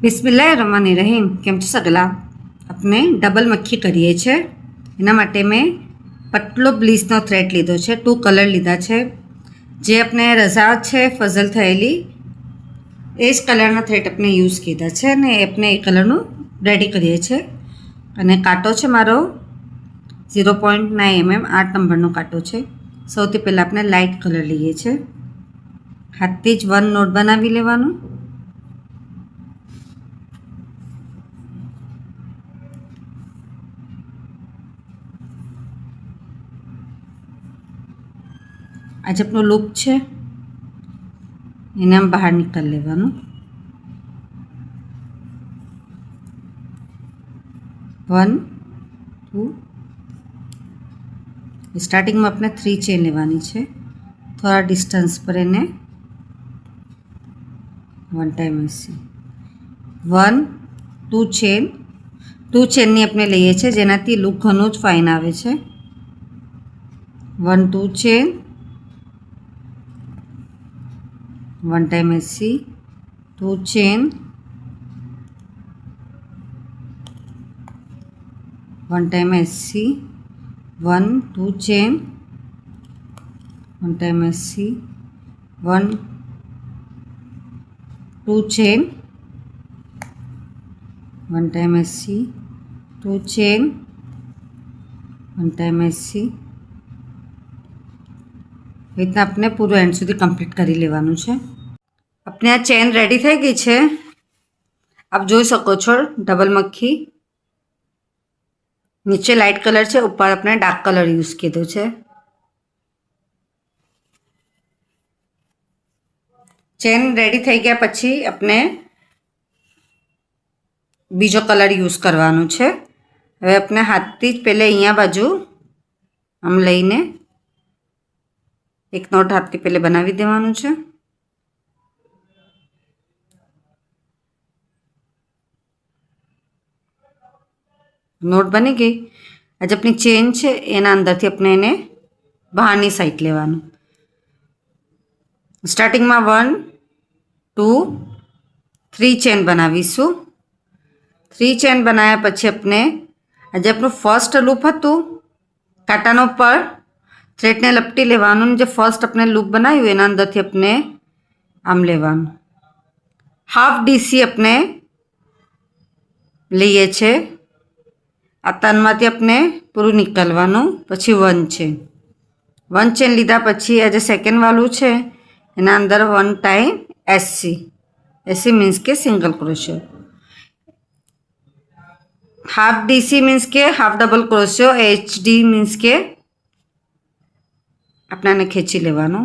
બિસ્મિલ્લાહિર્રહમાનિર્રહીમ। કેમ છો સગલા? આપણે ડબલ મક્ખી કરીએ છીએ, એના માટે મેં પતલો બ્લીચનો થ્રેડ લીધો છે, 2 કલર લીધા છે। જે આપણે રઝા છે ફઝલ થયેલી એ જ કલરના થ્રેડ આપણે યુઝ કીધા છે અને આપણે એ કલરનું રેડી કરીએ છીએ। અને કાંટો છે મારો 0.9 mm 8 નંબરનો કાંટો છે। સૌથી પહેલાં આપણે લાઇટ કલર લઈએ છીએ, હાથથી જ 1 નોટ બનાવી લેવાનું। आज अपनो लूप है एने बहार निकाल लेवानुं। 1 2 स्टार्टिंग में अपने 3 चेन लेवानी है, थोड़ा डिस्टन्स पर एने 1 टाइम ऐसे 1 2 चेन नी अपने लईए छे, जेनाथी लूक घणुं ज फाइन आवे छे। 1 2 चेन 1 टाइम ऐसी 2 चेन 1 टाइम ऐसी 1 2 चेन 1 टाइम ऐसी 1 2 चेन 1 टाइम ऐसी 2 चेन 1 टाइम ऐसी। इतना अपने पूरा एंड सुधी कम्प्लीट करी लेवानुं छे। अपने आ चेन रेडी थई गई है, आप जोई सको छो। डबल मक्खी नीचे लाइट कलर है, ऊपर अपने डार्क कलर यूज कीधो छे। चेन रेडी थई गया पछी अपने बीजो कलर यूज करवानो छे। हवे अपने हाथथी ज पहले अहींया बाजू आम लईने एक नोट हाथथी पहले बनावी देवानुं छे। नोट बनी गई। आज अपनी चेन है एना अंदर थी अपने एने बहारनी साइड लेवानुं। स्टार्टिंग में 1 2 3 चेन बनावीशुं। 3 चेन बनाया पछी अपने आज अपनु फर्स्ट लूप हतुं कांटानो पर थ्रेड ने लपटी लेवानुं। जो फर्स्ट अपने लूप बनाव्युं एना अंदर थी अपने आम लेवानुं। हाफ डीसी अपने लईए छे। आ तनमांथी अपने पूरुं निकालवानुं। पछी 1 चेन लीधा पछी आ जे सेकंड वालू छे एना अंदर 1 टाइम एससी। एससी मीन्स के single crochet. Half DC means के half double crochet. HD means के अपने खेची लेवानुं।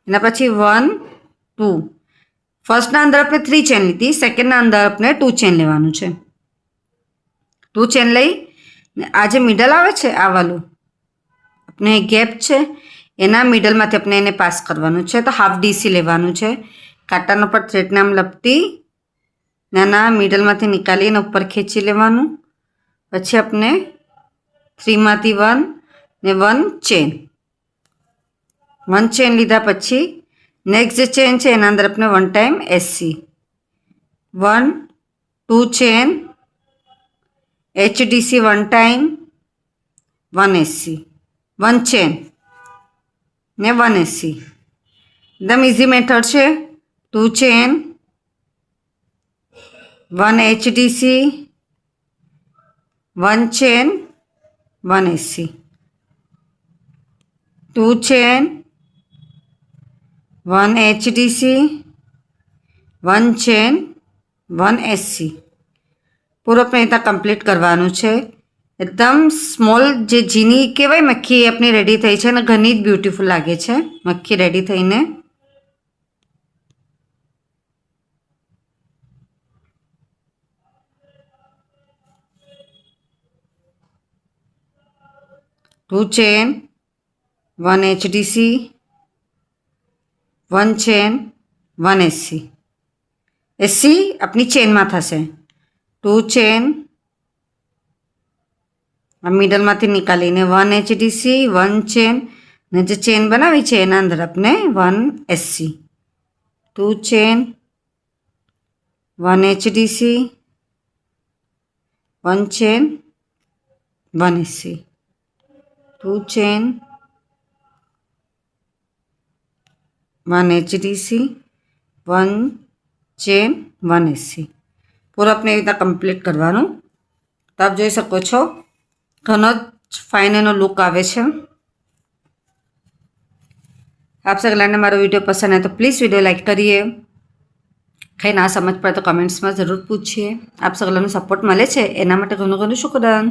एना पछी 1 2 फर्स्ट ना अंदर अपने 3 चेन लीधी, सेकंड ना अंदर अपने 2 चेन लेवानुं छे। 2 चेन लई आज मिडल आवे छे आ वालू अपने गैप छे एना मिडल मांथी अपने एने पास करवानुं छे। तो हाफ डीसी लेवानुं छे। कांटानो पर थ्रेड ने आम लपटी नाना मिडल मांथी निकाली अने उपर खेची लेवानुं। पछी अपने 3 मांथी 1 ने 1 चेन लीधा पछी नेक्स्ट जे चेन छे एना अंदर अपने 1 time SC 1 2 chain HDC 1 time 1 SC 1 chain ने 1 एससी। एकदम इजी मेथड है। 2 chain 1 HDC 1 chain 1 SC 2 chain 1 HDC 1 chain 1 SC. पूरा अपने इतना कम्प्लीट करवानुं छे। एकदम स्मॉल जे जीनी कहेवाय मक्खी अपनी रेडी थई छे ने घणी ज ब्यूटीफुल लागे छे मक्खी रेडी थईने। Two chain 1 HDC 1 chain 1 SC. SC अपनी चेन में थशे। 2 चेन मिडल में निकालीने 1 एचडीसी 1 चेन ने जो चेन बनावी छे एना अंदर अपने 1 SC 2 chain 1 HDC, 1 chain, 1 SC, 2 chain, 1 HDC, 1 chain, 1 SC. પૂરો આપણે એવી રીતના કમ્પ્લીટ કરવાનું. તો આપ જોઈ શકો છો ઘણો જ ફાઇન એનો લુક આવે છે. આપ સગલાને મારો વિડીયો પસંદ આવે તો પ્લીઝ વિડીયો લાઈક કરીએ. કંઈ ના સમજ પડે તો કમેન્ટ્સમાં જરૂર પૂછીએ. આપ સગલાનો સપોર્ટ મળે છે એના માટે ઘણું ઘણું શુક્રાન.